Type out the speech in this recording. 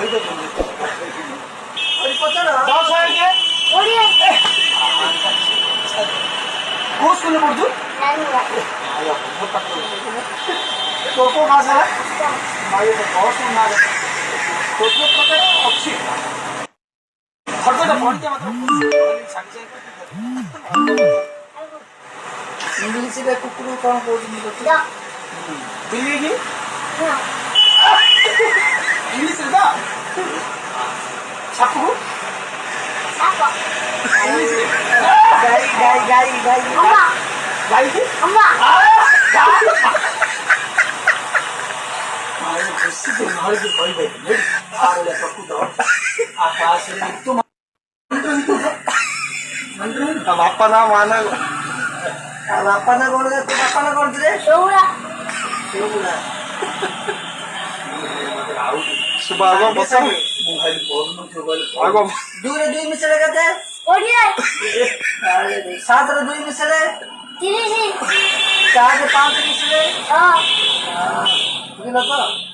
କହିଦେ ପଚାର କୋଉ ସ୍କୁଲରେ ପଢୁଛୁ ତୋର କୋଉ କ୍ଲାସ ହେଲା ବସ୍ ନା ଅଛି ଇଂଲିଶରେ କୁକୁର କଣ କହୁଛନ୍ତି ବିଲି କି ଇଂଲିଶରେ ତ ସାପକୁ ଗାଈ ଗାଈ ଗାଈ ଗାଈ ଗାଈ କି ଖୁସି ଧରିକି କହିପାରିବି ପ୍ରକୃତ ଆକାଶରେ ବାପା ନା ମା ନା ବାପା ନା କଣ ତୋ ବାପା ନା କଣ ରେ ଦୁଇରେ ଦୁଇ ମିଶେଇଲେ କେତେ 7ରେ 2 ମିଶେଇଲେ 4ରେ 5 ମିଶେଇଲେ ବୁଝିଲ ତ